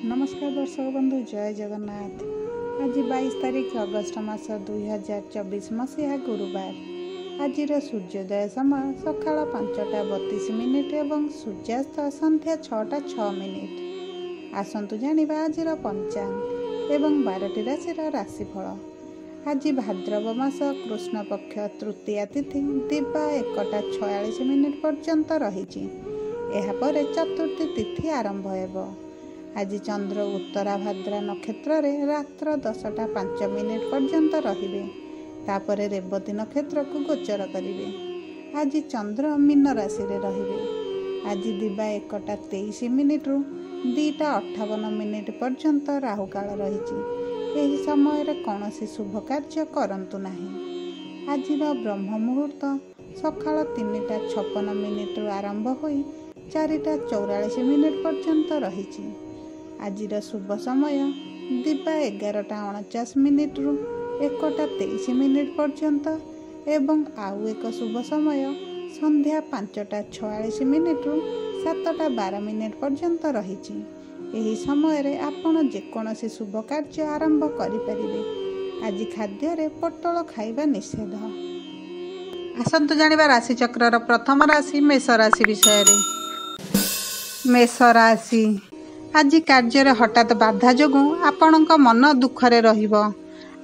नमस्कार दर्शक बंधु, जय जगन्नाथ। आज 22 तारीख अगस्ट मास 2024 मसीहा गुरुवार। आज सूर्योदय समय सकाळ 5:32 एवं सूर्यास्त संध्या 6:06। आसतु जानिबा आज पंचांग एवं 12टी राशि राशिफल। आज भाद्रव मास कृष्ण पक्ष तृतीया तिथि दिवा 1:46 पर्यंत रही। चतुर्थी तिथि आरंभ हेब। आज चंद्र उत्तरा भाद्रा नक्षत्र रे रात्र 10:05 पर्यंत रहिबे। तापरे रेवती नक्षत्र को गोचर करिवे। आज चंद्र मीन राशि रे रहिबे। आज दिवा 1:23 रु 2:58 पर्यंत राहु काल रहिछि। एही समय रे कौनसी शुभ कार्य करंतु नाही। आज ब्रह्म मुहूर्त सकाळ 3:56 रु आरंभ होई 4:44 पर्यंत रहिछि। आज शुभ समय दिवा 11:49 रु 1:23 पर्यंत एवं आउ एक शुभ समय संध्या 5:46 रु 7:12 पर्यंत रहिछि। एही समय रे आपण जेकोसी शुभ कार्य आरंभ करिपारिबे। आज खाद्य रे पटल खाइबा निषेध। आसंतु जानिबा राशि चक्रर प्रथम राशि मेष राशि विषय रे। मेष राशि आज कार्य हठात बाधा जोगु आपणक मन दुखरे रहिबो।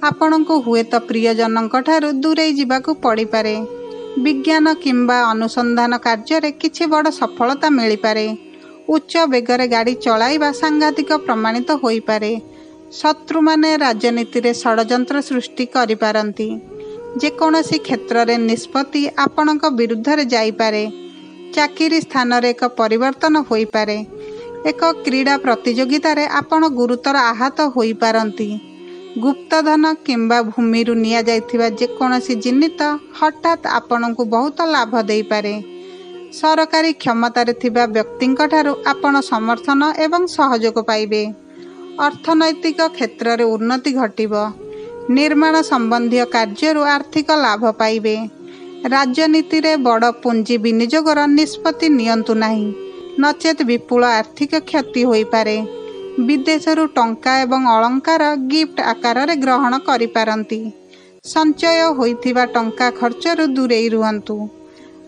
आपणको हुए तो प्रियजनक ठारू दूरेई जिबाकू पड़ी पारे। विज्ञान किंबा अनुसंधान कार्य रे किछि बड़ सफलता मिली पारे। उच्च बेगरे गाड़ी चलाइबा सांघातिक प्रमाणित होई पारे। शत्रु माने राजनीति रे षडयंत्र सृष्टि करि पारंती। जेकोसी क्षेत्र रे निष्पत्ति आपणक विरुद्ध रे जाई पारे। चाकरी स्थान रे एक परिवर्तन होई पारे। एक क्रीड़ा प्रतियोगिता रे आपण गुरुतर आहत होई पारंती। गुप्तधन किंबा भूमि रु निया जाइथिबा जेकोसी जिनिस हठात आपणकू बहुत लाभ देई पारे। सरकारी क्षमता रे थिबा व्यक्तिंक ठारू आपण समर्थन एवं सहयोग पाइबे। अर्थनैतिक क्षेत्र रे उन्नति घटिबो। निर्माण संबंधी कार्य रु आर्थिक लाभ पाइबे। राजनीति रे बड़ पुंजी विनियोगर निष्पत्ति नियंतु नाही, नचेत विपुल आर्थिक क्षति होई पारे। विदेशरू टंका एवं अलंकार गिफ्ट आकार रे ग्रहण करि पारंती। संचय होइथिबा टंका खर्चरू दूरेई रुहंतु।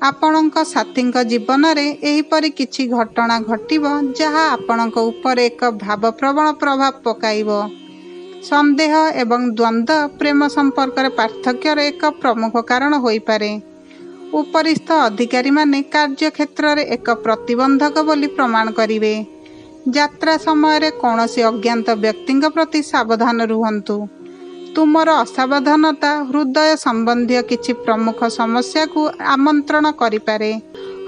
आपणक साथींक जीवन रे एहिपरि किछि घटना घटिबो जहा आपणक ऊपर एक भावप्रवण प्रभाव पकाइबो। संदेह एवं द्वंद्व प्रेम संपर्क रे पार्थक्य रे एक प्रमुख कारण होई पारे। उपरिस्थ अधिकारी माने कार्य क्षेत्र रे एक प्रतिबंधक बोली प्रमाण करिवे। यात्रा समय रे कौनसी अज्ञात व्यक्तिंक प्रति सावधान रुहंतु। तुमर असावधानता हृदय संबंधी किछि प्रमुख समस्या को आमंत्रण करिपारे।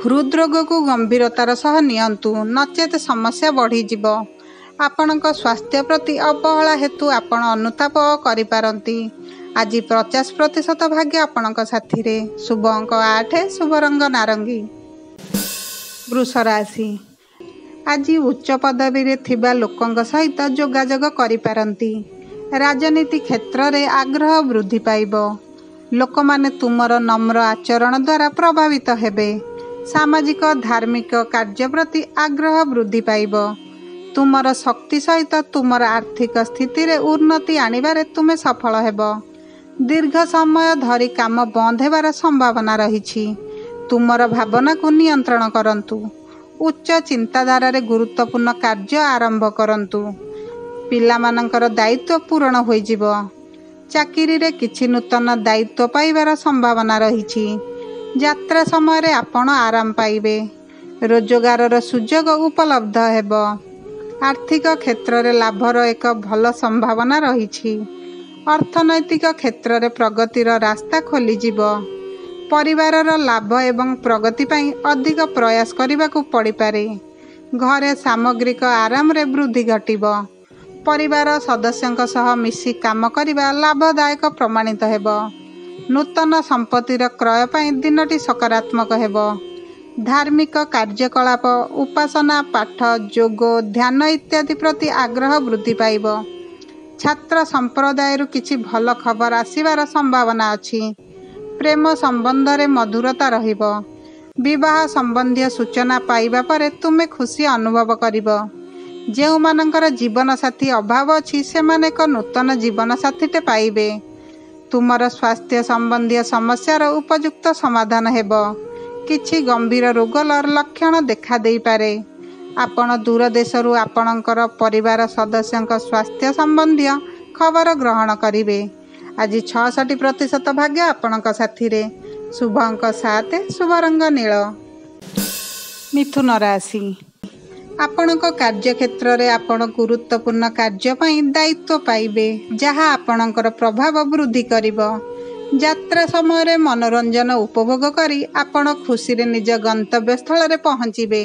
हृदरोग को गंभीरतार सह नियंतु, नचेत समस्या बढ़ी जिवो। आपणक स्वास्थ्य प्रति अवहेला हेतु आपण अनुताप करिपारंती। आज 50% भाग्य आपणक साथी रे। शुभ अंक 8, शुभ रंग नारंगी। वृष राशि आज उच्च पदवी रे थिबा लोकंक सहित जोगाजोग करिपारंती। राजनीति क्षेत्र रे आग्रह वृद्धि पाइबो। लोक माने तुमर नम्र आचरण द्वारा प्रभावित हेबे। सामाजिक धार्मिक कार्य प्रति आग्रह वृद्धि पाइबो। तुमर शक्ति सहित तुमर आर्थिक स्थिति रे उन्नति आनिबारे तुमे सफल हेबो। दीर्घ समय धरी काम बंद हेबार संभावना रहिछि। तुमर भावना को नियंत्रण करंतु। उच्च चिंताधारा रे गुरुत्वपूर्ण कार्य आरंभ करंतु। पिला मानकर दायित्व पूर्ण होई जिवो। चाकरी रे किछि नूतन दायित्व पाइबार संभावना रहिछि। यात्रा समय रे आपण आराम पाइबे। रोजगार रो सुजोग उपलब्ध हेबो। आर्थिक क्षेत्र रे लाभर एक भल संभावना रहिछि। अर्थनैतिक क्षेत्र रे प्रगतिर रास्ता खोली जिवो। परिवारर लाभ एवं प्रगति पाई अधिक प्रयास करिबाकू पड़ी पारे। घरे सामग्रिक आराम रे वृद्धि घटिबो। परिवार सदस्यंक सह मिसी काम करिबा लाभदायक प्रमाणित हेबो। नूतन संपत्तिर क्रय पाई दिनटी सकारात्मक हेबो। धार्मिक कार्यकलाप, उपासना, पाठ, योग, ध्यान इत्यादि प्रति आग्रह वृद्धि पाइबो। छात्र संप्रदाय रु किछि भल खबर आसिबार संभावना अछि। प्रेम संबंध रे मधुरता रहिबो। विवाह संबंधी सूचना पाइबा परे तुमे खुशी अनुभव करिबो। ଯେଉଁମାନଙ୍କର ଜୀବନସାଥୀ ଅଭାବ ଅଛି ସେମାନେ ଏକ ନୂତନ ଜୀବନସାଥୀଟେ ପାଇବେ। ତୁମର ସ୍ୱାସ୍ଥ୍ୟ ସମ୍ବନ୍ଧୀୟ ସମସ୍ୟାର ଉପଯୁକ୍ତ ସମାଧାନ ହେବ। କିଛି ଗମ୍ଭୀର ରୋଗର ଲକ୍ଷଣ ଦେଖା ଦେଇପାରେ। ଆପଣ ଦୂର ଦେଶରୁ ଆପଣଙ୍କର ପରିବାର ସଦସ୍ୟଙ୍କ ସ୍ୱାସ୍ଥ୍ୟ ସମ୍ବନ୍ଧୀୟ ଖବର ଗ୍ରହଣ କରିବେ। ଆଜି 66% ଭାଗ୍ୟ ଆପଣଙ୍କ ସାଥିରେ। ଶୁଭ ଅଙ୍କ 7, ଶୁଭ ରଙ୍ଗ ନୀଳ। ମିଥୁନ ରାଶି। ଆପଣଙ୍କ କାର୍ଯ୍ୟକ୍ଷେତ୍ରରେ ଆପଣ ଗୁରୁତ୍ୱପୂର୍ଣ୍ଣ କାର୍ଯ୍ୟ ପାଇଁ ଦାୟିତ୍ୱ ପାଇବେ, ଯାହା ଆପଣଙ୍କର ପ୍ରଭାବ ବୃଦ୍ଧି କରିବ। ଯାତ୍ରା ସମୟରେ ମନୋରଞ୍ଜନ ଉପଭୋଗ କରି ଆପଣ ଖୁସିରେ ନିଜ ଗନ୍ତବ୍ୟସ୍ଥଳରେ ପହଞ୍ଚିବେ।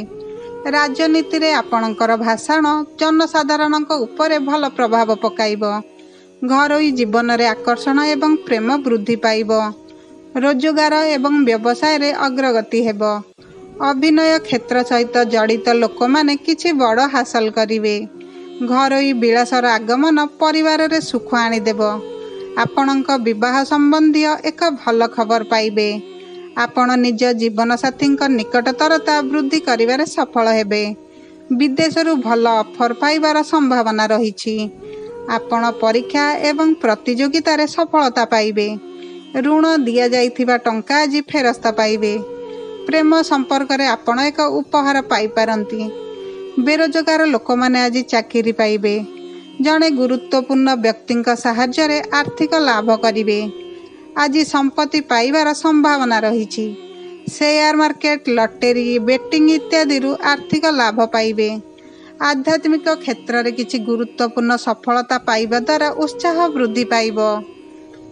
ରାଜନୀତିରେ ଆପଣଙ୍କର ଭାଷଣ ଜନସାଧାରଣଙ୍କ ଉପରେ ଭଲ ପ୍ରଭାବ ପକାଇବ। ଘରୋଇ ଜୀବନରେ ଆକର୍ଷଣ ଏବଂ ପ୍ରେମ ବୃଦ୍ଧି ପାଇବ। ରୋଜଗାର ଏବଂ ବ୍ୟବସାୟରେ ଅଗ୍ରଗତି ହେବ। ଅଭିନୟ କ୍ଷେତ୍ର ସହିତ ଜଡ଼ିତ ଲୋକମାନେ କିଛି ବଡ଼ ହାସଲ କରିବେ। ଘରୋଇ ବିଳାସର ଆଗମନ ପରିବାରରେ ସୁଖ ଆଣିଦେବ। ଆପଣଙ୍କ ବିବାହ ସମ୍ବନ୍ଧୀୟ ଏକ ଭଲ ଖବର ପାଇବେ। ଆପଣ ନିଜ ଜୀବନସାଥୀଙ୍କ ନିକଟତରତା ବୃଦ୍ଧି କରିବାରେ ସଫଳ ହେବେ। ବିଦେଶରୁ ଭଲ ଅଫର ପାଇବାର ସମ୍ଭାବନା ରହିଛି। ଆପଣ ପରୀକ୍ଷା ଏବଂ ପ୍ରତିଯୋଗିତାରେ ସଫଳତା ପାଇବେ। ଋଣ ଦିଆଯାଇଥିବା ଟଙ୍କା ଆଜି ଫେରସ୍ତ ପାଇବେ। ପ୍ରେମ ସମ୍ପର୍କରେ ଆପଣ ଏକ ଉପହାର ପାଇପାରନ୍ତି। ବେରୋଜଗାର ଲୋକମାନେ ଆଜି ଚାକିରି ପାଇବେ। ଜଣେ ଗୁରୁତ୍ୱପୂର୍ଣ୍ଣ ବ୍ୟକ୍ତିଙ୍କ ସାହାଯ୍ୟରେ ଆର୍ଥିକ ଲାଭ କରିବେ। ଆଜି ସମ୍ପତ୍ତି ପାଇବାର ସମ୍ଭାବନା ରହିଛି। ସେୟାର ମାର୍କେଟ, ଲଟେରୀ, ବେଟିଂ ଇତ୍ୟାଦିରୁ ଆର୍ଥିକ ଲାଭ ପାଇବେ। ଆଧ୍ୟାତ୍ମିକ କ୍ଷେତ୍ରରେ କିଛି ଗୁରୁତ୍ୱପୂର୍ଣ୍ଣ ସଫଳତା ପାଇବା ଦ୍ୱାରା ଉତ୍ସାହ ବୃଦ୍ଧି ପାଇବ।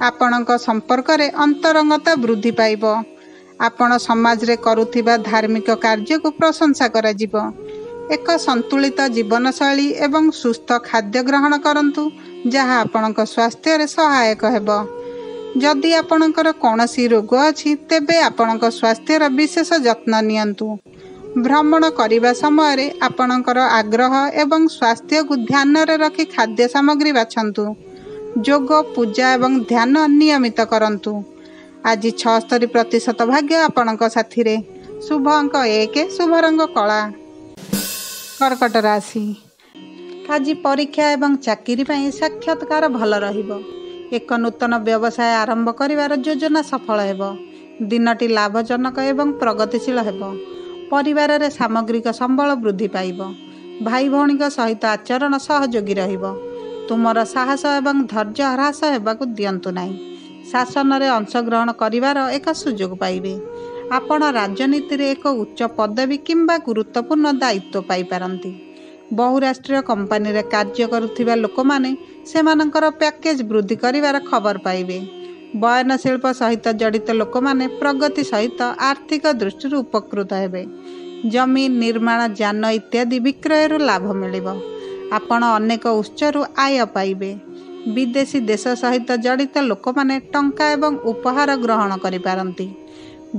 ଆପଣଙ୍କ ସମ୍ପର୍କରେ ଅନ୍ତରଙ୍ଗତା ବୃଦ୍ଧି ପାଇବ। ଆପଣ ସମାଜରେ କରୁଥିବା ଧାର୍ମିକ କାର୍ଯ୍ୟକୁ ପ୍ରଶଂସା କରାଯିବ। ଏକ ସନ୍ତୁଳିତ ଜୀବନଶୈଳୀ ଏବଂ ସୁସ୍ଥ ଖାଦ୍ୟ ଗ୍ରହଣ କରନ୍ତୁ, ଯାହା ଆପଣଙ୍କ ସ୍ୱାସ୍ଥ୍ୟରେ ସହାୟକ ହେବ। ଯଦି ଆପଣଙ୍କର କୌଣସି ରୋଗ ଅଛି, ତେବେ ଆପଣଙ୍କ ସ୍ୱାସ୍ଥ୍ୟର ବିଶେଷ ଯତ୍ନ ନିଅନ୍ତୁ। ଭ୍ରମଣ କରିବା ସମୟରେ ଆପଣଙ୍କର ଆଗ୍ରହ ଏବଂ ସ୍ୱାସ୍ଥ୍ୟକୁ ଧ୍ୟାନରେ ରଖି ଖାଦ୍ୟ ସାମଗ୍ରୀ ବାଛନ୍ତୁ। ଯୋଗ, ପୂଜା ଏବଂ ଧ୍ୟାନ ନିୟମିତ କରନ୍ତୁ। ଆଜି 76% ଭାଗ୍ୟ ଆପଣଙ୍କ ସାଥିରେ। ଶୁଭ ଅଙ୍କ 1, ଶୁଭ ରଙ୍ଗ କଳା। କର୍କଟ ରାଶି। ଆଜି ପରୀକ୍ଷା ଏବଂ ଚାକିରି ପାଇଁ ସାକ୍ଷାତକାର ଭଲ ରହିବ। ଏକ ନୂତନ ବ୍ୟବସାୟ ଆରମ୍ଭ କରିବାର ଯୋଜନା ସଫଳ ହେବ। ଦିନଟି ଲାଭଜନକ ଏବଂ ପ୍ରଗତିଶୀଳ ହେବ। ପରିବାରରେ ସାମଗ୍ରିକ ସମ୍ବଳ ବୃଦ୍ଧି ପାଇବ। ଭାଇ ଭଉଣୀଙ୍କ ସହିତ ଆଚରଣ ସହଯୋଗୀ ରହିବ। ତୁମର ସାହସ ଏବଂ ଧୈର୍ଯ୍ୟ ହ୍ରାସ ହେବାକୁ ଦିଅନ୍ତୁ ନାହିଁ। ଶାସନରେ ଅଂଶଗ୍ରହଣ କରିବାର ଏକ ସୁଯୋଗ ପାଇବେ। ଆପଣ ରାଜନୀତିରେ ଏକ ଉଚ୍ଚ ପଦବୀ କିମ୍ବା ଗୁରୁତ୍ୱପୂର୍ଣ୍ଣ ଦାୟିତ୍ୱ ପାଇପାରନ୍ତି। ବହୁରାଷ୍ଟ୍ରୀୟ କମ୍ପାନୀରେ କାର୍ଯ୍ୟ କରୁଥିବା ଲୋକମାନେ ସେମାନଙ୍କର ପ୍ୟାକେଜ ବୃଦ୍ଧି କରିବାର ଖବର ପାଇବେ। ବୟନଶିଳ୍ପ ସହିତ ଜଡ଼ିତ ଲୋକମାନେ ପ୍ରଗତି ସହିତ ଆର୍ଥିକ ଦୃଷ୍ଟିରୁ ଉପକୃତ ହେବେ। ଜମି, ନିର୍ମାଣ, ଯାନ ଇତ୍ୟାଦି ବିକ୍ରୟରୁ ଲାଭ ମିଳିବ। ଆପଣ ଅନେକ ଉତ୍ସରୁ ଆୟ ପାଇବେ। ବିଦେଶୀ ଦେଶ ସହିତ ଜଡ଼ିତ ଲୋକମାନେ ଟଙ୍କା ଏବଂ ଉପହାର ଗ୍ରହଣ କରିପାରନ୍ତି।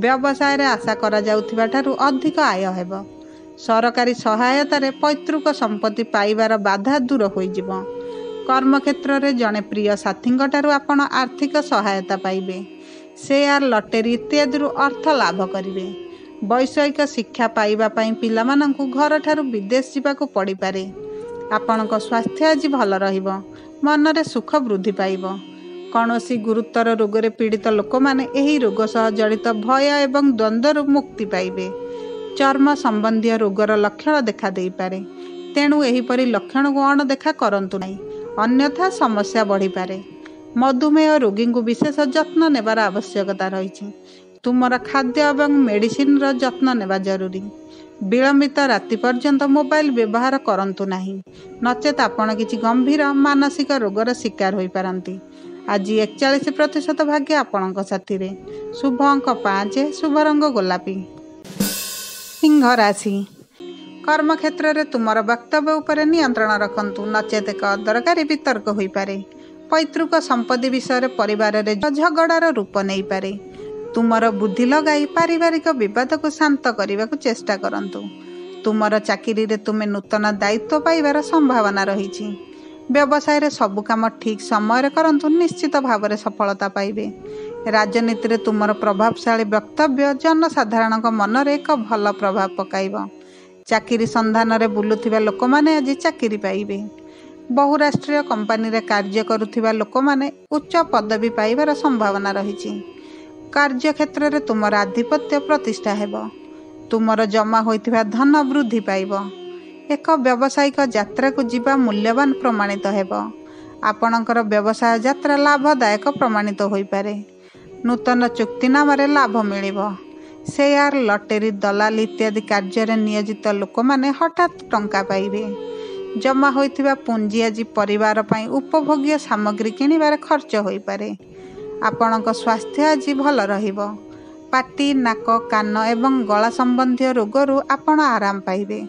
ବ୍ୟବସାୟରେ ଆଶା କରାଯାଉଥିବା ଠାରୁ ଅଧିକ ଆୟ ହେବ। ସରକାରୀ ସହାୟତାରେ ପୈତୃକ ସମ୍ପତ୍ତି ପାଇବାର ବାଧା ଦୂର ହୋଇଯିବ। କର୍ମକ୍ଷେତ୍ରରେ ଜଣେ ପ୍ରିୟ ସାଥୀଙ୍କଠାରୁ ଆପଣ ଆର୍ଥିକ ସହାୟତା ପାଇବେ। ସେୟାର, ଲଟେରୀ ଇତ୍ୟାଦିରୁ ଅର୍ଥ ଲାଭ କରିବେ। ବୈଷୟିକ ଶିକ୍ଷା ପାଇବା ପାଇଁ ପିଲାମାନଙ୍କୁ ଘରଠାରୁ ବିଦେଶ ଯିବାକୁ ପଡ଼ିପାରେ। ଆପଣଙ୍କ ସ୍ୱାସ୍ଥ୍ୟ ଆଜି ଭଲ ରହିବ। ମନରେ ସୁଖ ବୃଦ୍ଧି ପାଇବ। କୌଣସି ଗୁରୁତର ରୋଗରେ ପୀଡ଼ିତ ଲୋକମାନେ ଏହି ରୋଗ ସହ ଜଡ଼ିତ ଭୟ ଏବଂ ଦ୍ୱନ୍ଦ୍ୱରୁ ମୁକ୍ତି ପାଇବେ। ଚର୍ମ ସମ୍ବନ୍ଧୀୟ ରୋଗର ଲକ୍ଷଣ ଦେଖା ଦେଇପାରେ, ତେଣୁ ଏହିପରି ଲକ୍ଷଣକୁ ଅଣଦେଖା କରନ୍ତୁ ନାହିଁ, ଅନ୍ୟଥା ସମସ୍ୟା ବଢ଼ିପାରେ। ମଧୁମେହ ରୋଗୀଙ୍କୁ ବିଶେଷ ଯତ୍ନ ନେବାର ଆବଶ୍ୟକତା ରହିଛି। ତୁମର ଖାଦ୍ୟ ଏବଂ ମେଡିସିନର ଯତ୍ନ ନେବା ଜରୁରୀ। ବିଳମ୍ବିତ ରାତି ପର୍ଯ୍ୟନ୍ତ ମୋବାଇଲ ବ୍ୟବହାର କରନ୍ତୁ ନାହିଁ, ନଚେତ୍ ଆପଣ କିଛି ଗମ୍ଭୀର ମାନସିକ ରୋଗର ଶିକାର ହୋଇପାରନ୍ତି। ଆଜି 41% ଭାଗ୍ୟ ଆପଣଙ୍କ ସାଥିରେ। ଶୁଭ ଅଙ୍କ 5, ଶୁଭ ରଙ୍ଗ ଗୋଲାପୀ। ସିଂହ ରାଶି। କର୍ମକ୍ଷେତ୍ରରେ ତୁମର ବକ୍ତବ୍ୟ ଉପରେ ନିୟନ୍ତ୍ରଣ ରଖନ୍ତୁ, ନଚେତ୍ ଏକ ଅଦରକାରୀ ବିତର୍କ ହୋଇପାରେ। ପୈତୃକ ସମ୍ପତ୍ତି ବିଷୟରେ ପରିବାରରେ ଝଗଡ଼ାର ରୂପ ନେଇପାରେ। ତୁମର ବୁଦ୍ଧି ଲଗାଇ ପାରିବାରିକ ବିବାଦକୁ ଶାନ୍ତ କରିବାକୁ ଚେଷ୍ଟା କରନ୍ତୁ। ତୁମର ଚାକିରିରେ ତୁମେ ନୂତନ ଦାୟିତ୍ୱ ପାଇବାର ସମ୍ଭାବନା ରହିଛି। ବ୍ୟବସାୟରେ ସବୁ କାମ ଠିକ୍ ସମୟରେ କରନ୍ତୁ, ନିଶ୍ଚିତ ଭାବରେ ସଫଳତା ପାଇବେ। ରାଜନୀତିରେ ତୁମର ପ୍ରଭାବଶାଳୀ ବକ୍ତବ୍ୟ ଜନସାଧାରଣଙ୍କ ମନରେ ଏକ ଭଲ ପ୍ରଭାବ ପକାଇବ। ଚାକିରି ସନ୍ଧାନରେ ବୁଲୁଥିବା ଲୋକମାନେ ଆଜି ଚାକିରି ପାଇବେ। ବହୁରାଷ୍ଟ୍ରୀୟ କମ୍ପାନୀରେ କାର୍ଯ୍ୟ କରୁଥିବା ଲୋକମାନେ ଉଚ୍ଚ ପଦବୀ ପାଇବାର ସମ୍ଭାବନା ରହିଛି। କାର୍ଯ୍ୟକ୍ଷେତ୍ରରେ ତୁମର ଆଧିପତ୍ୟ ପ୍ରତିଷ୍ଠା ହେବ। ତୁମର ଜମା ହୋଇଥିବା ଧନ ବୃଦ୍ଧି ପାଇବ। ଏକ ବ୍ୟବସାୟିକ ଯାତ୍ରାକୁ ଯିବା ମୂଲ୍ୟବାନ ପ୍ରମାଣିତ ହେବ। ଆପଣଙ୍କର ବ୍ୟବସାୟ ଯାତ୍ରା ଲାଭଦାୟକ ପ୍ରମାଣିତ ହୋଇପାରେ। ନୂତନ ଚୁକ୍ତିନାମାରେ ଲାଭ ମିଳିବ। ସେୟାର, ଲଟେରୀ, ଦଲାଲ ଇତ୍ୟାଦି କାର୍ଯ୍ୟରେ ନିୟୋଜିତ ଲୋକମାନେ ହଠାତ୍ ଟଙ୍କା ପାଇବେ। ଜମା ହୋଇଥିବା ପୁଞ୍ଜି ଆଜି ପରିବାର ପାଇଁ ଉପଭୋଗ୍ୟ ସାମଗ୍ରୀ କିଣିବାରେ ଖର୍ଚ୍ଚ ହୋଇପାରେ। ଆପଣଙ୍କ ସ୍ୱାସ୍ଥ୍ୟ ଆଜି ଭଲ ରହିବ। ପାଟି, ନାକ, କାନ ଏବଂ ଗଳା ସମ୍ବନ୍ଧୀୟ ରୋଗରୁ ଆପଣ ଆରାମ ପାଇବେ।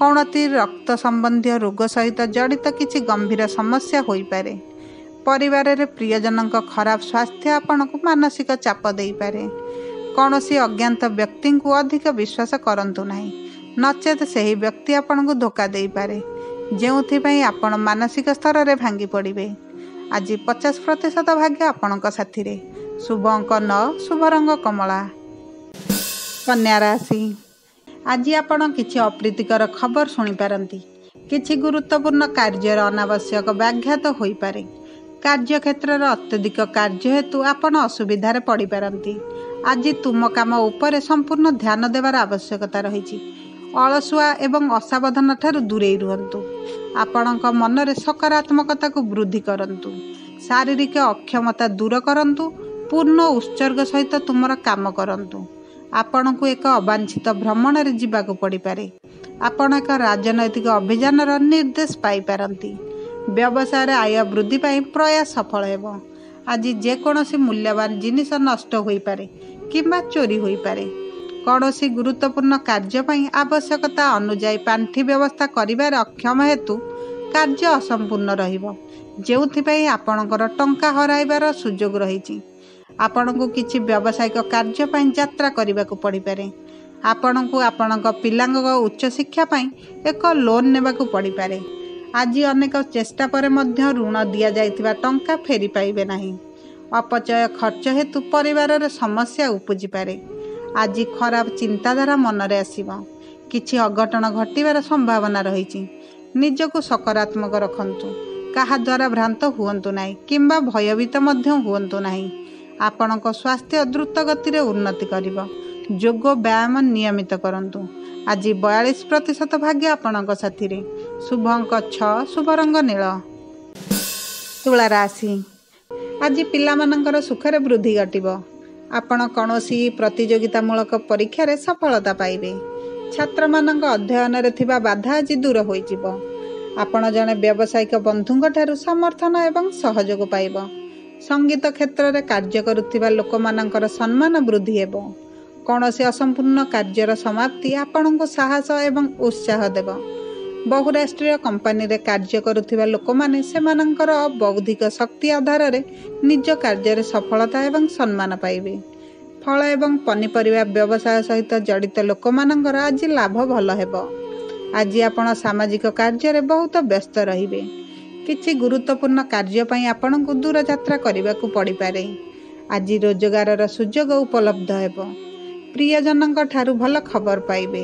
କୌଣସି ରକ୍ତ ସମ୍ବନ୍ଧୀୟ ରୋଗ ସହିତ ଜଡ଼ିତ କିଛି ଗମ୍ଭୀର ସମସ୍ୟା ହୋଇପାରେ। ପରିବାରରେ ପ୍ରିୟଜନଙ୍କ ଖରାପ ସ୍ୱାସ୍ଥ୍ୟ ଆପଣଙ୍କୁ ମାନସିକ ଚାପ ଦେଇପାରେ। କୌଣସି ଅଜ୍ଞାତ ବ୍ୟକ୍ତିଙ୍କୁ ଅଧିକ ବିଶ୍ୱାସ କରନ୍ତୁ ନାହିଁ, ନଚେତ୍ ସେହି ବ୍ୟକ୍ତି ଆପଣଙ୍କୁ ଧୋକା ଦେଇପାରେ, ଯେଉଁଥିପାଇଁ ଆପଣ ମାନସିକ ସ୍ତରରେ ଭାଙ୍ଗି ପଡ଼ିବେ। ଆଜି 50% ଭାଗ୍ୟ ଆପଣଙ୍କ ସାଥିରେ। ଶୁଭ ଅଙ୍କ 9, ଶୁଭ ରଙ୍ଗ କମଳା। କନ୍ୟା ରାଶି, ଆଜି ଆପଣ କିଛି ଅପ୍ରୀତିକର ଖବର ଶୁଣିପାରନ୍ତି। କିଛି ଗୁରୁତ୍ୱପୂର୍ଣ୍ଣ କାର୍ଯ୍ୟର ଅନାବଶ୍ୟକ ବ୍ୟାଘାତ ହୋଇପାରେ। କାର୍ଯ୍ୟକ୍ଷେତ୍ରରେ ଅତ୍ୟଧିକ କାର୍ଯ୍ୟ ହେତୁ ଆପଣ ଅସୁବିଧାରେ ପଡ଼ିପାରନ୍ତି। ଆଜି ତୁମ କାମ ଉପରେ ସମ୍ପୂର୍ଣ୍ଣ ଧ୍ୟାନ ଦେବାର ଆବଶ୍ୟକତା ରହିଛି। ଅଳସୁଆ ଏବଂ ଅସାବଧାନ ଠାରୁ ଦୂରେଇ ରୁହନ୍ତୁ। ଆପଣଙ୍କ ମନରେ ସକାରାତ୍ମକତାକୁ ବୃଦ୍ଧି କରନ୍ତୁ। ଶାରୀରିକ ଅକ୍ଷମତା ଦୂର କରନ୍ତୁ। ପୂର୍ଣ୍ଣ ଉତ୍ସର୍ଗ ସହିତ ତୁମର କାମ କରନ୍ତୁ। ଆପଣଙ୍କୁ ଏକ ଅବାଞ୍ଛିତ ଭ୍ରମଣରେ ଯିବାକୁ ପଡ଼ିପାରେ। ଆପଣ ଏକ ରାଜନୈତିକ ଅଭିଯାନର ନିର୍ଦ୍ଦେଶ ପାଇପାରନ୍ତି। ବ୍ୟବସାୟରେ ଆୟ ବୃଦ୍ଧି ପାଇଁ ପ୍ରୟାସ ସଫଳ ହେବ। ଆଜି ଯେକୌଣସି ମୂଲ୍ୟବାନ ଜିନିଷ ନଷ୍ଟ ହୋଇପାରେ କିମ୍ବା ଚୋରି ହୋଇପାରେ। କୌଣସି ଗୁରୁତ୍ୱପୂର୍ଣ୍ଣ କାର୍ଯ୍ୟ ପାଇଁ ଆବଶ୍ୟକତା ଅନୁଯାୟୀ ପାଣ୍ଠି ବ୍ୟବସ୍ଥା କରିବାରେ ଅକ୍ଷମ ହେତୁ କାର୍ଯ୍ୟ ଅସମ୍ପୂର୍ଣ୍ଣ ରହିବ, ଯେଉଁଥିପାଇଁ ଆପଣଙ୍କର ଟଙ୍କା ହରାଇବାର ସୁଯୋଗ ରହିଛି। ଆପଣଙ୍କୁ କିଛି ବ୍ୟବସାୟିକ କାର୍ଯ୍ୟ ପାଇଁ ଯାତ୍ରା କରିବାକୁ ପଡ଼ିପାରେ। ଆପଣଙ୍କୁ ଆପଣଙ୍କ ପିଲାଙ୍କ ଉଚ୍ଚଶିକ୍ଷା ପାଇଁ ଏକ ଲୋନ୍ ନେବାକୁ ପଡ଼ିପାରେ। ଆଜି ଅନେକ ଚେଷ୍ଟା ପରେ ମଧ୍ୟ ଋଣ ଦିଆଯାଇଥିବା ଟଙ୍କା ଫେରି ପାଇବେ ନାହିଁ। ଅପଚୟ ଖର୍ଚ୍ଚ ହେତୁ ପରିବାରରେ ସମସ୍ୟା ଉପୁଜିପାରେ। ଆଜି ଖରାପ ଚିନ୍ତାଧାରା ମନରେ ଆସିବ। କିଛି ଅଘଟଣ ଘଟିବାର ସମ୍ଭାବନା ରହିଛି। ନିଜକୁ ସକାରାତ୍ମକ ରଖନ୍ତୁ। କାହା ଦ୍ୱାରା ଭ୍ରାନ୍ତ ହୁଅନ୍ତୁ ନାହିଁ କିମ୍ବା ଭୟଭୀତ ମଧ୍ୟ ହୁଅନ୍ତୁ ନାହିଁ। ଆପଣଙ୍କ ସ୍ୱାସ୍ଥ୍ୟ ଦ୍ରୁତ ଗତିରେ ଉନ୍ନତି କରିବ। ଯୋଗ ବ୍ୟାୟାମ ନିୟମିତ କରନ୍ତୁ। ଆଜି 42% ଭାଗ୍ୟ ଆପଣଙ୍କ ସାଥିରେ। ଶୁଭ ଅଙ୍କ 6, ଶୁଭ ରଙ୍ଗ ନୀଳ। ତୁଳା ରାଶି, ଆଜି ପିଲାମାନଙ୍କର ସୁଖରେ ବୃଦ୍ଧି ଘଟିବ। ଆପଣ କୌଣସି ପ୍ରତିଯୋଗିତାମୂଳକ ପରୀକ୍ଷାରେ ସଫଳତା ପାଇବେ। ଛାତ୍ରମାନଙ୍କ ଅଧ୍ୟୟନରେ ଥିବା ବାଧା ଆଜି ଦୂର ହୋଇଯିବ। ଆପଣ ଜଣେ ବ୍ୟବସାୟିକ ବନ୍ଧୁଙ୍କ ଠାରୁ ସମର୍ଥନ ଏବଂ ସହଯୋଗ ପାଇବ। ସଙ୍ଗୀତ କ୍ଷେତ୍ରରେ କାର୍ଯ୍ୟ କରୁଥିବା ଲୋକମାନଙ୍କର ସମ୍ମାନ ବୃଦ୍ଧି ହେବ। କୌଣସି ଅସମ୍ପୂର୍ଣ୍ଣ କାର୍ଯ୍ୟର ସମାପ୍ତି ଆପଣଙ୍କୁ ସାହସ ଏବଂ ଉତ୍ସାହ ଦେବ। ବହୁରାଷ୍ଟ୍ରୀୟ କମ୍ପାନୀରେ କାର୍ଯ୍ୟ କରୁଥିବା ଲୋକମାନେ ସେମାନଙ୍କର ବୌଦ୍ଧିକ ଶକ୍ତି ଆଧାରରେ ନିଜ କାର୍ଯ୍ୟରେ ସଫଳତା ଏବଂ ସମ୍ମାନ ପାଇବେ। ଫଳ ଏବଂ ପନିପରିବା ବ୍ୟବସାୟ ସହିତ ଜଡ଼ିତ ଲୋକମାନଙ୍କର ଆଜି ଲାଭ ଭଲ ହେବ। ଆଜି ଆପଣ ସାମାଜିକ କାର୍ଯ୍ୟରେ ବହୁତ ବ୍ୟସ୍ତ ରହିବେ। କିଛି ଗୁରୁତ୍ୱପୂର୍ଣ୍ଣ କାର୍ଯ୍ୟ ପାଇଁ ଆପଣଙ୍କୁ ଦୂରଯାତ୍ରା କରିବାକୁ ପଡ଼ିପାରେ। ଆଜି ରୋଜଗାରର ସୁଯୋଗ ଉପଲବ୍ଧ ହେବ। ପ୍ରିୟଜନଙ୍କ ଠାରୁ ଭଲ ଖବର ପାଇବେ।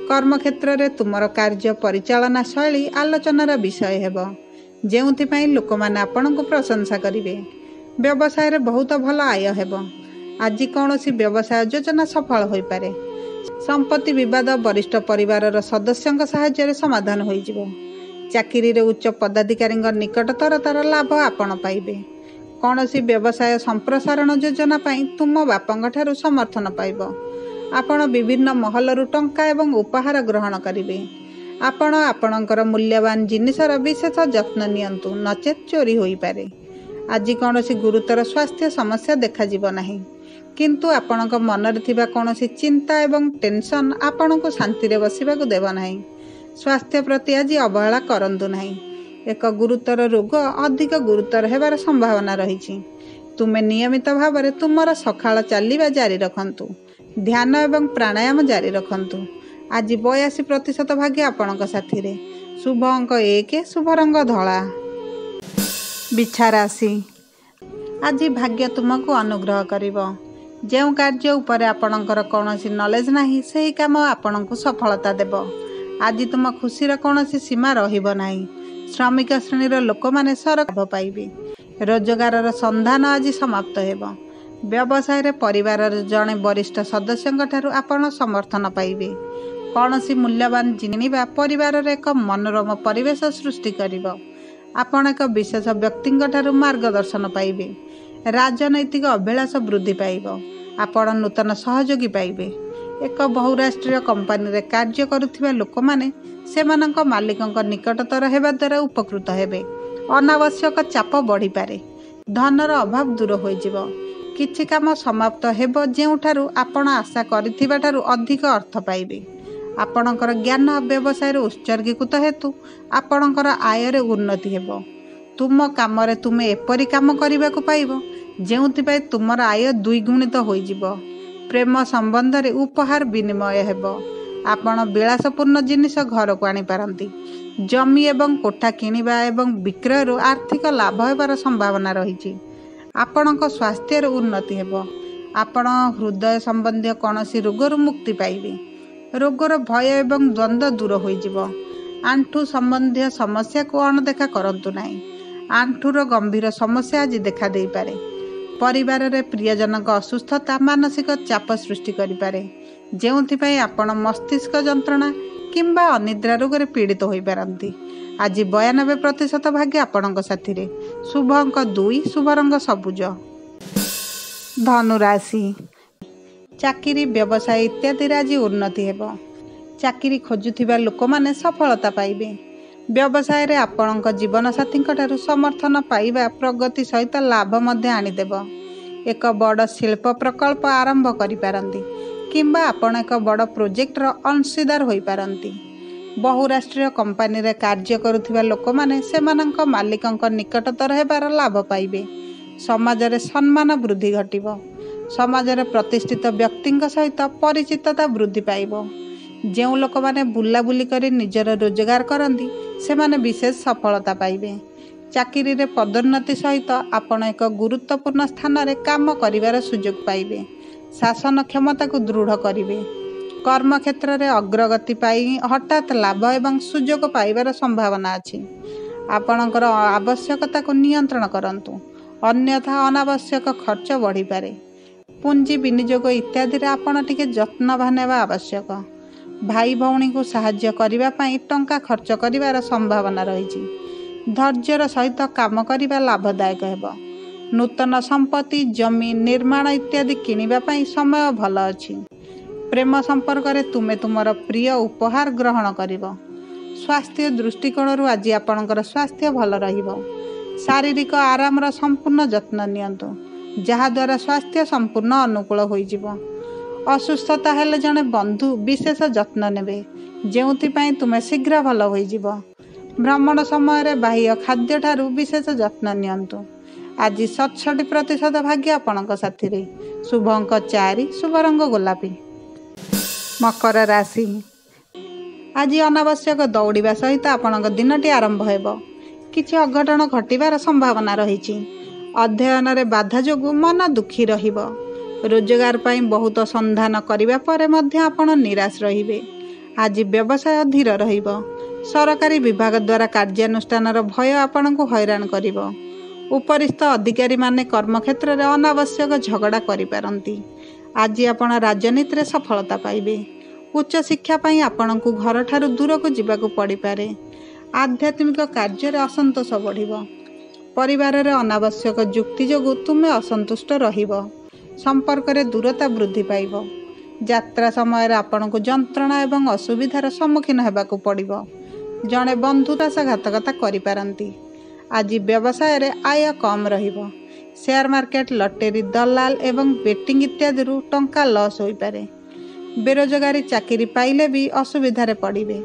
କର୍ମକ୍ଷେତ୍ରରେ ତୁମର କାର୍ଯ୍ୟ ପରିଚାଳନା ଶୈଳୀ ଆଲୋଚନାର ବିଷୟ ହେବ, ଯେଉଁଥିପାଇଁ ଲୋକମାନେ ଆପଣଙ୍କୁ ପ୍ରଶଂସା କରିବେ। ବ୍ୟବସାୟରେ ବହୁତ ଭଲ ଆୟ ହେବ। ଆଜି କୌଣସି ବ୍ୟବସାୟ ଯୋଜନା ସଫଳ ହୋଇପାରେ। ସମ୍ପତ୍ତି ବିବାଦ ବରିଷ୍ଠ ପରିବାରର ସଦସ୍ୟଙ୍କ ସାହାଯ୍ୟରେ ସମାଧାନ ହୋଇଯିବ। ଚାକିରିରେ ଉଚ୍ଚ ପଦାଧିକାରୀଙ୍କ ନିକଟତରତାର ଲାଭ ଆପଣ ପାଇବେ। କୌଣସି ବ୍ୟବସାୟ ସମ୍ପ୍ରସାରଣ ଯୋଜନା ପାଇଁ ତୁମ ବାପାଙ୍କ ଠାରୁ ସମର୍ଥନ ପାଇବ। ଆପଣ ବିଭିନ୍ନ ମହଲରୁ ଟଙ୍କା ଏବଂ ଉପହାର ଗ୍ରହଣ କରିବେ। ଆପଣ ଆପଣଙ୍କର ମୂଲ୍ୟବାନ ଜିନିଷର ବିଶେଷ ଯତ୍ନ ନିଅନ୍ତୁ, ନଚେତ୍ ଚୋରି ହୋଇପାରେ। ଆଜି କୌଣସି ଗୁରୁତର ସ୍ୱାସ୍ଥ୍ୟ ସମସ୍ୟା ଦେଖାଯିବ ନାହିଁ, କିନ୍ତୁ ଆପଣଙ୍କ ମନରେ ଥିବା କୌଣସି ଚିନ୍ତା ଏବଂ ଟେନସନ୍ ଆପଣଙ୍କୁ ଶାନ୍ତିରେ ବସିବାକୁ ଦେବ ନାହିଁ। ସ୍ୱାସ୍ଥ୍ୟ ପ୍ରତି ଆଜି ଅବହେଳା କରନ୍ତୁ ନାହିଁ। ଏକ ଗୁରୁତର ରୋଗ ଅଧିକ ଗୁରୁତର ହେବାର ସମ୍ଭାବନା ରହିଛି। ତୁମେ ନିୟମିତ ଭାବରେ ତୁମର ସକାଳ ଚାଲିବା ଜାରି ରଖନ୍ତୁ। ଧ୍ୟାନ ଏବଂ ପ୍ରାଣାୟାମ ଜାରି ରଖନ୍ତୁ। ଆଜି 82% ଭାଗ୍ୟ ଆପଣଙ୍କ ସାଥିରେ। ଶୁଭ ଅଙ୍କ 1, ଶୁଭ ରଙ୍ଗ ଧଳା। ବିଛା ରାଶି, ଆଜି ଭାଗ୍ୟ ତୁମକୁ ଅନୁଗ୍ରହ କରିବ। ଯେଉଁ କାର୍ଯ୍ୟ ଉପରେ ଆପଣଙ୍କର କୌଣସି ନଲେଜ ନାହିଁ ସେହି କାମ ଆପଣଙ୍କୁ ସଫଳତା ଦେବ। ଆଜି ତୁମ ଖୁସିର କୌଣସି ସୀମା ରହିବ ନାହିଁ। ଶ୍ରମିକ ଶ୍ରେଣୀର ଲୋକମାନେ ସରକାର ଲାଭ ପାଇବେ। ରୋଜଗାରର ସନ୍ଧାନ ଆଜି ସମାପ୍ତ ହେବ। ବ୍ୟବସାୟରେ ପରିବାରର ଜଣେ ବରିଷ୍ଠ ସଦସ୍ୟଙ୍କ ଠାରୁ ଆପଣ ସମର୍ଥନ ପାଇବେ। କୌଣସି ମୂଲ୍ୟବାନ ଜିନିବା ପରିବାରରେ ଏକ ମନୋରମ ପରିବେଶ ସୃଷ୍ଟି କରିବ। ଆପଣ ଏକ ବିଶେଷ ବ୍ୟକ୍ତିଙ୍କ ଠାରୁ ମାର୍ଗଦର୍ଶନ ପାଇବେ। ରାଜନୈତିକ ଅଭିଳାଷ ବୃଦ୍ଧି ପାଇବ। ଆପଣ ନୂତନ ସହଯୋଗୀ ପାଇବେ। ଏକ ବହୁରାଷ୍ଟ୍ରୀୟ କମ୍ପାନୀରେ କାର୍ଯ୍ୟ କରୁଥିବା ଲୋକମାନେ ସେମାନଙ୍କ ମାଲିକଙ୍କ ନିକଟତର ହେବା ଦ୍ୱାରା ଉପକୃତ ହେବେ। ଅନାବଶ୍ୟକ ଚାପ ବଢ଼ିପାରେ। ଧନର ଅଭାବ ଦୂର ହୋଇଯିବ। କିଛି କାମ ସମାପ୍ତ ହେବ ଯେଉଁଠାରୁ ଆପଣ ଆଶା କରିଥିବା ଠାରୁ ଅଧିକ ଅର୍ଥ ପାଇବେ। ଆପଣଙ୍କର ଜ୍ଞାନ ବ୍ୟବସାୟରେ ଉତ୍ସର୍ଗୀକୃତ ହେତୁ ଆପଣଙ୍କର ଆୟରେ ଉନ୍ନତି ହେବ। ତୁମ କାମରେ ତୁମେ ଏପରି କାମ କରିବାକୁ ପାଇବ ଯେଉଁଥିପାଇଁ ତୁମର ଆୟ ଦ୍ୱିଗୁଣିତ ହୋଇଯିବ। ପ୍ରେମ ସମ୍ବନ୍ଧରେ ଉପହାର ବିନିମୟ ହେବ। ଆପଣ ବିଳାସପୂର୍ଣ୍ଣ ଜିନିଷ ଘରକୁ ଆଣିପାରନ୍ତି। ଜମି ଏବଂ କୋଠା କିଣିବା ଏବଂ ବିକ୍ରୟରୁ ଆର୍ଥିକ ଲାଭ ହେବାର ସମ୍ଭାବନା ରହିଛି। ଆପଣଙ୍କ ସ୍ୱାସ୍ଥ୍ୟର ଉନ୍ନତି ହେବ। ଆପଣ ହୃଦୟ ସମ୍ବନ୍ଧୀୟ କୌଣସି ରୋଗରୁ ମୁକ୍ତି ପାଇବେ। ରୋଗର ଭୟ ଏବଂ ଦ୍ୱନ୍ଦ୍ୱ ଦୂର ହୋଇଯିବ। ଆଣ୍ଠୁ ସମ୍ବନ୍ଧୀୟ ସମସ୍ୟାକୁ ଅଣଦେଖା କରନ୍ତୁ ନାହିଁ। ଆଣ୍ଠୁର ଗମ୍ଭୀର ସମସ୍ୟା ଆଜି ଦେଖା ଦେଇପାରେ। ପରିବାରରେ ପ୍ରିୟଜନଙ୍କ ଅସୁସ୍ଥତା ମାନସିକ ଚାପ ସୃଷ୍ଟି କରିପାରେ ଯେଉଁଥିପାଇଁ ଆପଣ ମସ୍ତିଷ୍କ ଯନ୍ତ୍ରଣା କିମ୍ବା ଅନିଦ୍ରା ରୋଗରେ ପୀଡ଼ିତ ହୋଇପାରନ୍ତି। ଆଜି 92% ଭାଗ୍ୟ ଆପଣଙ୍କ ସାଥିରେ। ଶୁଭ ଅଙ୍କ 2, ଶୁଭ ରଙ୍ଗ ସବୁଜ। ଧନୁରାଶି, ଚାକିରି ବ୍ୟବସାୟ ଇତ୍ୟାଦିରେ ଆଜି ଉନ୍ନତି ହେବ। ଚାକିରି ଖୋଜୁଥିବା ଲୋକମାନେ ସଫଳତା ପାଇବେ। ବ୍ୟବସାୟରେ ଆପଣଙ୍କ ଜୀବନସାଥୀଙ୍କ ଠାରୁ ସମର୍ଥନ ପାଇବା ପ୍ରଗତି ସହିତ ଲାଭ ମଧ୍ୟ ଆଣିଦେବ। ଏକ ବଡ଼ ଶିଳ୍ପ ପ୍ରକଳ୍ପ ଆରମ୍ଭ କରିପାରନ୍ତି କିମ୍ବା ଆପଣ ଏକ ବଡ଼ ପ୍ରୋଜେକ୍ଟର ଅଂଶୀଦାର ହୋଇପାରନ୍ତି। ବହୁରାଷ୍ଟ୍ରୀୟ କମ୍ପାନୀରେ କାର୍ଯ୍ୟ କରୁଥିବା ଲୋକମାନେ ସେମାନଙ୍କ ମାଲିକଙ୍କ ନିକଟତର ହେବାର ଲାଭ ପାଇବେ। ସମାଜରେ ସମ୍ମାନ ବୃଦ୍ଧି ଘଟିବ। ସମାଜରେ ପ୍ରତିଷ୍ଠିତ ବ୍ୟକ୍ତିଙ୍କ ସହିତ ପରିଚିତତା ବୃଦ୍ଧି ପାଇବ। ଯେଉଁ ଲୋକମାନେ ବୁଲାବୁଲି କରି ନିଜର ରୋଜଗାର କରନ୍ତି ସେମାନେ ବିଶେଷ ସଫଳତା ପାଇବେ। ଚାକିରିରେ ପଦୋନ୍ନତି ସହିତ ଆପଣ ଏକ ଗୁରୁତ୍ୱପୂର୍ଣ୍ଣ ସ୍ଥାନରେ କାମ କରିବାର ସୁଯୋଗ ପାଇବେ। ଶାସନ କ୍ଷମତାକୁ ଦୃଢ଼ କରିବେ। କର୍ମକ୍ଷେତ୍ରରେ ଅଗ୍ରଗତି ପାଇଁ ହଠାତ୍ ଲାଭ ଏବଂ ସୁଯୋଗ ପାଇବାର ସମ୍ଭାବନା ଅଛି। ଆପଣଙ୍କର ଆବଶ୍ୟକତାକୁ ନିୟନ୍ତ୍ରଣ କରନ୍ତୁ, ଅନ୍ୟଥା ଅନାବଶ୍ୟକ ଖର୍ଚ୍ଚ ବଢ଼ିପାରେ। ପୁଞ୍ଜି ବିନିଯୋଗ ଇତ୍ୟାଦିରେ ଆପଣ ଟିକେ ଯତ୍ନବାନ ହେବା ଆବଶ୍ୟକ। ଭାଇ ଭଉଣୀଙ୍କୁ ସାହାଯ୍ୟ କରିବା ପାଇଁ ଟଙ୍କା ଖର୍ଚ୍ଚ କରିବାର ସମ୍ଭାବନା ରହିଛି। ଧୈର୍ଯ୍ୟର ସହିତ କାମ କରିବା ଲାଭଦାୟକ ହେବ। ନୂତନ ସମ୍ପତ୍ତି, ଜମି, ନିର୍ମାଣ ଇତ୍ୟାଦି କିଣିବା ପାଇଁ ସମୟ ଭଲ ଅଛି। ପ୍ରେମ ସମ୍ପର୍କରେ ତୁମେ ତୁମର ପ୍ରିୟ ଉପହାର ଗ୍ରହଣ କରିବ। ସ୍ୱାସ୍ଥ୍ୟ ଦୃଷ୍ଟିକୋଣରୁ ଆଜି ଆପଣଙ୍କର ସ୍ୱାସ୍ଥ୍ୟ ଭଲ ରହିବ। ଶାରୀରିକ ଆରାମର ସମ୍ପୂର୍ଣ୍ଣ ଯତ୍ନ ନିଅନ୍ତୁ ଯାହାଦ୍ୱାରା ସ୍ୱାସ୍ଥ୍ୟ ସମ୍ପୂର୍ଣ୍ଣ ଅନୁକୂଳ ହୋଇଯିବ। ଅସୁସ୍ଥତା ହେଲେ ଜଣେ ବନ୍ଧୁ ବିଶେଷ ଯତ୍ନ ନେବେ ଯେଉଁଥିପାଇଁ ତୁମେ ଶୀଘ୍ର ଭଲ ହୋଇଯିବ। ଭ୍ରମଣ ସମୟରେ ବାହ୍ୟ ଖାଦ୍ୟଠାରୁ ବିଶେଷ ଯତ୍ନ ନିଅନ୍ତୁ। ଆଜି 67% ଭାଗ୍ୟ ଆପଣଙ୍କ ସାଥିରେ। ଶୁଭ ଅଙ୍କ 4, ଶୁଭ ରଙ୍ଗ ଗୋଲାପୀ। ମକର ରାଶି, ଆଜି ଅନାବଶ୍ୟକ ଦୌଡ଼ିବା ସହିତ ଆପଣଙ୍କ ଦିନଟି ଆରମ୍ଭ ହେବ। କିଛି ଅଘଟଣ ଘଟିବାର ସମ୍ଭାବନା ରହିଛି। ଅଧ୍ୟୟନରେ ବାଧା ଯୋଗୁଁ ମନ ଦୁଃଖୀ ରହିବ। ରୋଜଗାର ପାଇଁ ବହୁତ ସନ୍ଧାନ କରିବା ପରେ ମଧ୍ୟ ଆପଣ ନିରାଶ ରହିବେ। ଆଜି ବ୍ୟବସାୟ ଧୀର ରହିବ। ସରକାରୀ ବିଭାଗ ଦ୍ୱାରା କାର୍ଯ୍ୟାନୁଷ୍ଠାନର ଭୟ ଆପଣଙ୍କୁ ହଇରାଣ କରିବ। ଉପରିସ୍ଥ ଅଧିକାରୀମାନେ କର୍ମକ୍ଷେତ୍ରରେ ଅନାବଶ୍ୟକ ଝଗଡ଼ା କରିପାରନ୍ତି। ଆଜି ଆପଣ ରାଜନୀତିରେ ସଫଳତା ପାଇବେ। ଉଚ୍ଚଶିକ୍ଷା ପାଇଁ ଆପଣଙ୍କୁ ଘରଠାରୁ ଦୂରକୁ ଯିବାକୁ ପଡ଼ିପାରେ। ଆଧ୍ୟାତ୍ମିକ କାର୍ଯ୍ୟରେ ଅସନ୍ତୋଷ ବଢ଼ିବ। ପରିବାରରେ ଅନାବଶ୍ୟକ ଯୁକ୍ତି ଯୋଗୁଁ ତୁମେ ଅସନ୍ତୁଷ୍ଟ ରହିବ। ସମ୍ପର୍କରେ ଦୂରତା ବୃଦ୍ଧି ପାଇବ। ଯାତ୍ରା ସମୟରେ ଆପଣଙ୍କୁ ଯନ୍ତ୍ରଣା ଏବଂ ଅସୁବିଧାର ସମ୍ମୁଖୀନ ହେବାକୁ ପଡ଼ିବ। ଜଣେ ବନ୍ଧୁ ବିଶ୍ୱାସଘାତକତା କରିପାରନ୍ତି। ଆଜି ବ୍ୟବସାୟରେ ଆୟ କମ୍ ରହିବ। ସେୟାର ମାର୍କେଟ, ଲଟେରୀ, ଦଲାଲ ଏବଂ ବେଟିଂ ଇତ୍ୟାଦିରୁ ଟଙ୍କା ଲସ୍ ହୋଇପାରେ। ବେରୋଜଗାରୀ ଚାକିରି ପାଇଲେ ବି ଅସୁବିଧାରେ ପଡ଼ିବେ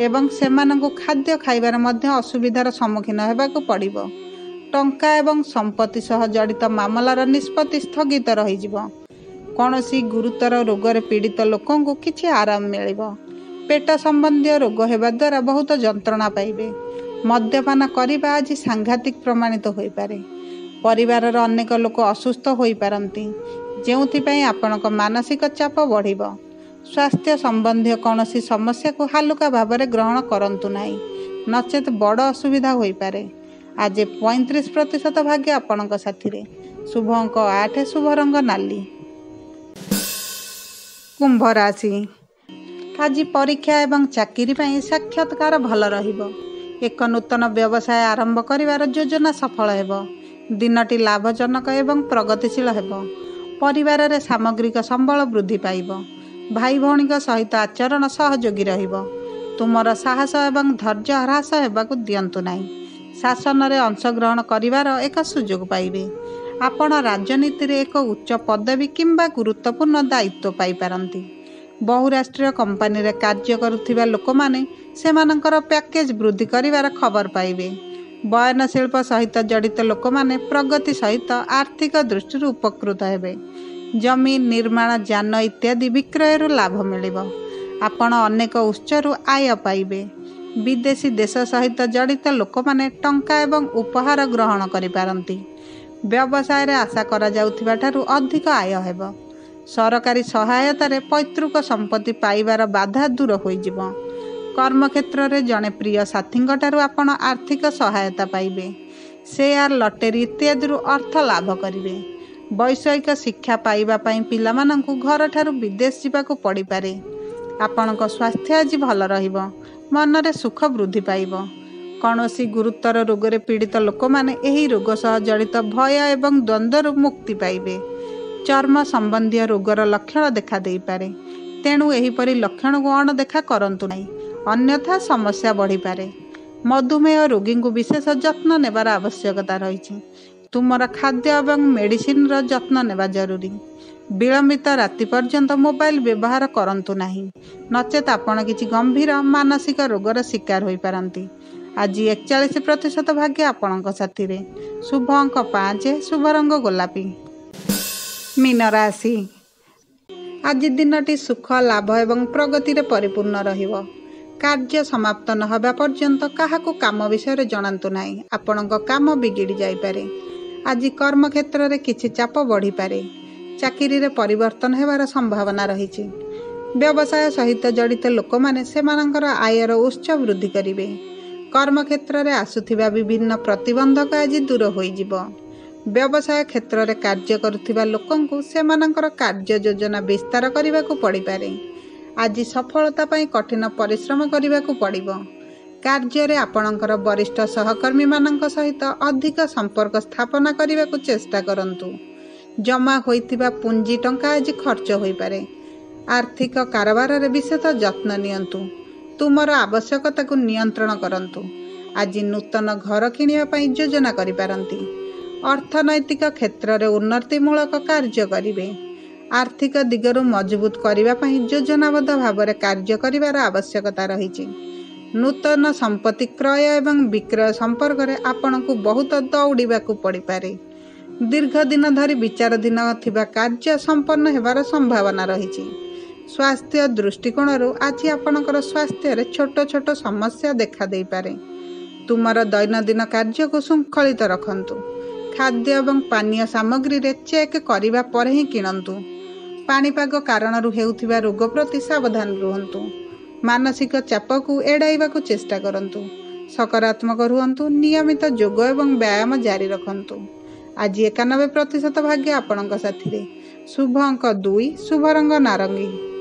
ଏବଂ ସେମାନଙ୍କୁ ଖାଦ୍ୟ ଖାଇବାରେ ମଧ୍ୟ ଅସୁବିଧାର ସମ୍ମୁଖୀନ ହେବାକୁ ପଡ଼ିବ। ଟଙ୍କା ଏବଂ ସମ୍ପତ୍ତି ସହ ଜଡ଼ିତ ମାମଲାର ନିଷ୍ପତ୍ତି ସ୍ଥଗିତ ରହିଯିବ। କୌଣସି ଗୁରୁତର ରୋଗରେ ପୀଡ଼ିତ ଲୋକଙ୍କୁ କିଛି ଆରାମ ମିଳିବ। ପେଟ ସମ୍ବନ୍ଧୀୟ ରୋଗ ହେବା ଦ୍ୱାରା ବହୁତ ଯନ୍ତ୍ରଣା ପାଇବେ। ମଦ୍ୟପାନ କରିବା ଆଜି ସାଂଘାତିକ ପ୍ରମାଣିତ ହୋଇପାରେ। ପରିବାରର ଅନେକ ଲୋକ ଅସୁସ୍ଥ ହୋଇପାରନ୍ତି। ଯେଉଁଥିପାଇଁ ଆପଣଙ୍କ ମାନସିକ ଚାପ ବଢ଼ିବ। ସ୍ୱାସ୍ଥ୍ୟ ସମ୍ବନ୍ଧୀୟ କୌଣସି ସମସ୍ୟାକୁ ହାଲୁକା ଭାବରେ ଗ୍ରହଣ କରନ୍ତୁ ନାହିଁ, ନଚେତ୍ ବଡ଼ ଅସୁବିଧା ହୋଇପାରେ। ଆଜି 35% ଭାଗ୍ୟ ଆପଣଙ୍କ ସାଥିରେ। ଶୁଭ ଅଙ୍କ 8, ଶୁଭ ରଙ୍ଗ ନାଲି। କୁମ୍ଭ ରାଶି। ଆଜି ପରୀକ୍ଷା ଏବଂ ଚାକିରି ପାଇଁ ସାକ୍ଷାତକାର ଭଲ ରହିବ। ଏକ ନୂତନ ବ୍ୟବସାୟ ଆରମ୍ଭ କରିବାର ଯୋଜନା ସଫଳ ହେବ। ଦିନଟି ଲାଭଜନକ ଏବଂ ପ୍ରଗତିଶୀଳ ହେବ। ପରିବାରରେ ସାମଗ୍ରିକ ସମ୍ବଳ ବୃଦ୍ଧି ପାଇବ। ଭାଇ ଭଉଣୀଙ୍କ ସହିତ ଆଚରଣ ସହଯୋଗୀ ରହିବ। ତୁମର ସାହସ ଏବଂ ଧୈର୍ଯ୍ୟ ହ୍ରାସ ହେବାକୁ ଦିଅନ୍ତୁ ନାହିଁ। ଶାସନରେ ଅଂଶଗ୍ରହଣ କରିବାର ଏକ ସୁଯୋଗ ପାଇବେ। ଆପଣ ରାଜନୀତିରେ ଏକ ଉଚ୍ଚ ପଦବୀ କିମ୍ବା ଗୁରୁତ୍ୱପୂର୍ଣ୍ଣ ଦାୟିତ୍ୱ ପାଇପାରନ୍ତି। ବହୁରାଷ୍ଟ୍ରୀୟ କମ୍ପାନୀରେ କାର୍ଯ୍ୟ କରୁଥିବା ଲୋକମାନେ ସେମାନଙ୍କର ପ୍ୟାକେଜ ବୃଦ୍ଧି କରିବାର ଖବର ପାଇବେ। ବୟନଶିଳ୍ପ ସହିତ ଜଡ଼ିତ ଲୋକମାନେ ପ୍ରଗତି ସହିତ ଆର୍ଥିକ ଦୃଷ୍ଟିରୁ ଉପକୃତ ହେବେ। ଜମି, ନିର୍ମାଣ, ଯାନ ଇତ୍ୟାଦି ବିକ୍ରୟରୁ ଲାଭ ମିଳିବ। ଆପଣ ଅନେକ ଉତ୍ସରୁ ଆୟ ପାଇବେ। ବିଦେଶୀ ଦେଶ ସହିତ ଜଡ଼ିତ ଲୋକମାନେ ଟଙ୍କା ଏବଂ ଉପହାର ଗ୍ରହଣ କରିପାରନ୍ତି। ବ୍ୟବସାୟରେ ଆଶା କରାଯାଉଥିବା ଠାରୁ ଅଧିକ ଆୟ ହେବ। ସରକାରୀ ସହାୟତାରେ ପୈତୃକ ସମ୍ପତ୍ତି ପାଇବାର ବାଧା ଦୂର ହୋଇଯିବ। କର୍ମକ୍ଷେତ୍ରରେ ଜଣେ ପ୍ରିୟ ସାଥୀଙ୍କଠାରୁ ଆପଣ ଆର୍ଥିକ ସହାୟତା ପାଇବେ। ସେୟାର, ଲଟେରୀ ଇତ୍ୟାଦିରୁ ଅର୍ଥ ଲାଭ କରିବେ। ବୈଷୟିକ ଶିକ୍ଷା ପାଇବା ପାଇଁ ପିଲାମାନଙ୍କୁ ଘରଠାରୁ ବିଦେଶ ଯିବାକୁ ପଡ଼ିପାରେ। ଆପଣଙ୍କ ସ୍ୱାସ୍ଥ୍ୟ ଆଜି ଭଲ ରହିବ। ମନରେ ସୁଖ ବୃଦ୍ଧି ପାଇବ। କୌଣସି ଗୁରୁତର ରୋଗରେ ପୀଡ଼ିତ ଲୋକମାନେ ଏହି ରୋଗ ସହ ଜଡ଼ିତ ଭୟ ଏବଂ ଦ୍ୱନ୍ଦ୍ୱରୁ ମୁକ୍ତି ପାଇବେ। ଚର୍ମ ସମ୍ବନ୍ଧୀୟ ରୋଗର ଲକ୍ଷଣ ଦେଖାଦେଇପାରେ, ତେଣୁ ଏହିପରି ଲକ୍ଷଣକୁ ଅଣଦେଖା କରନ୍ତୁ ନାହିଁ, ଅନ୍ୟଥା ସମସ୍ୟା ବଢ଼ିପାରେ। ମଧୁମେହ ରୋଗୀଙ୍କୁ ବିଶେଷ ଯତ୍ନ ନେବାର ଆବଶ୍ୟକତା ରହିଛି। ତୁମର ଖାଦ୍ୟ ଏବଂ ମେଡିସିନର ଯତ୍ନ ନେବା ଜରୁରୀ। ବିଳମ୍ବିତ ରାତି ପର୍ଯ୍ୟନ୍ତ ମୋବାଇଲ ବ୍ୟବହାର କରନ୍ତୁ ନାହିଁ, ନଚେତ୍ ଆପଣ କିଛି ଗମ୍ଭୀର ମାନସିକ ରୋଗର ଶିକାର ହୋଇପାରନ୍ତି। ଆଜି 41% ଭାଗ୍ୟ ଆପଣଙ୍କ ସାଥିରେ। ଶୁଭ ଅଙ୍କ 5, ଶୁଭ ରଙ୍ଗ ଗୋଲାପୀ। ମୀନ ରାଶି। ଆଜି ଦିନଟି ସୁଖ, ଲାଭ ଏବଂ ପ୍ରଗତିରେ ପରିପୂର୍ଣ୍ଣ ରହିବ। କାର୍ଯ୍ୟ ସମାପ୍ତ ନ ହେବା ପର୍ଯ୍ୟନ୍ତ କାହାକୁ କାମ ବିଷୟରେ ଜଣାନ୍ତୁ ନାହିଁ, ଆପଣଙ୍କ କାମ ବିଗିଡ଼ି ଯାଇପାରେ। ଆଜି କର୍ମକ୍ଷେତ୍ରରେ କିଛି ଚାପ ବଢ଼ିପାରେ। ଚାକିରିରେ ପରିବର୍ତ୍ତନ ହେବାର ସମ୍ଭାବନା ରହିଛି। ବ୍ୟବସାୟ ସହିତ ଜଡ଼ିତ ଲୋକମାନେ ସେମାନଙ୍କର ଆୟର ଉତ୍ସ ବୃଦ୍ଧି କରିବେ। କର୍ମକ୍ଷେତ୍ରରେ ଆସୁଥିବା ବିଭିନ୍ନ ପ୍ରତିବନ୍ଧକ ଆଜି ଦୂର ହୋଇଯିବ। ବ୍ୟବସାୟ କ୍ଷେତ୍ରରେ କାର୍ଯ୍ୟ କରୁଥିବା ଲୋକଙ୍କୁ ସେମାନଙ୍କର କାର୍ଯ୍ୟ ଯୋଜନା ବିସ୍ତାର କରିବାକୁ ପଡ଼ିପାରେ। ଆଜି ସଫଳତା ପାଇଁ କଠିନ ପରିଶ୍ରମ କରିବାକୁ ପଡ଼ିବ। କାର୍ଯ୍ୟରେ ଆପଣଙ୍କର ବରିଷ୍ଠ ସହକର୍ମୀମାନଙ୍କ ସହିତ ଅଧିକ ସମ୍ପର୍କ ସ୍ଥାପନ କରିବାକୁ ଚେଷ୍ଟା କରନ୍ତୁ। ଜମା ହୋଇଥିବା ପୁଞ୍ଜି ଟଙ୍କା ଆଜି ଖର୍ଚ୍ଚ ହୋଇପାରେ। ଆର୍ଥିକ କାରବାରରେ ବିଶେଷ ଯତ୍ନ ନିଅନ୍ତୁ। ତୁମର ଆବଶ୍ୟକତାକୁ ନିୟନ୍ତ୍ରଣ କରନ୍ତୁ। ଆଜି ନୂତନ ଘର କିଣିବା ପାଇଁ ଯୋଜନା କରିପାରନ୍ତି। ଅର୍ଥନୈତିକ କ୍ଷେତ୍ରରେ ଉନ୍ନତିମୂଳକ କାର୍ଯ୍ୟ କରିବେ। ଆର୍ଥିକ ଦିଗରୁ ମଜବୁତ କରିବା ପାଇଁ ଯୋଜନାବଦ୍ଧ ଭାବରେ କାର୍ଯ୍ୟ କରିବାର ଆବଶ୍ୟକତା ରହିଛି। ନୂତନ ସମ୍ପତ୍ତି କ୍ରୟ ଏବଂ ବିକ୍ରୟ ସମ୍ପର୍କରେ ଆପଣଙ୍କୁ ବହୁତ ଦୌଡ଼ିବାକୁ ପଡ଼ିପାରେ। ଦୀର୍ଘ ଦିନ ଧରି ବିଚାରାଧୀନ ଥିବା କାର୍ଯ୍ୟ ସମ୍ପନ୍ନ ହେବାର ସମ୍ଭାବନା ରହିଛି। ସ୍ୱାସ୍ଥ୍ୟ ଦୃଷ୍ଟିକୋଣରୁ ଆଜି ଆପଣଙ୍କର ସ୍ୱାସ୍ଥ୍ୟରେ ଛୋଟ ଛୋଟ ସମସ୍ୟା ଦେଖାଦେଇପାରେ। ତୁମର ଦୈନନ୍ଦିନ କାର୍ଯ୍ୟକୁ ଶୃଙ୍ଖଳିତ ରଖନ୍ତୁ। ଖାଦ୍ୟ ଏବଂ ପାନୀୟ ସାମଗ୍ରୀରେ ଚେକ୍ କରିବା ପରେ ହିଁ କିଣନ୍ତୁ। ପାଣିପାଗ କାରଣରୁ ହେଉଥିବା ରୋଗ ପ୍ରତି ସାବଧାନ ରୁହନ୍ତୁ। ମାନସିକ ଚାପକୁ ଏଡ଼ାଇବାକୁ ଚେଷ୍ଟା କରନ୍ତୁ। ସକାରାତ୍ମକ ରୁହନ୍ତୁ। ନିୟମିତ ଯୋଗ ଏବଂ ବ୍ୟାୟାମ ଜାରି ରଖନ୍ତୁ। ଆଜି 91% ଭାଗ୍ୟ ଆପଣଙ୍କ ସାଥିରେ। ଶୁଭ ଅଙ୍କ 2, ଶୁଭ ରଙ୍ଗ ନାରଙ୍ଗୀ।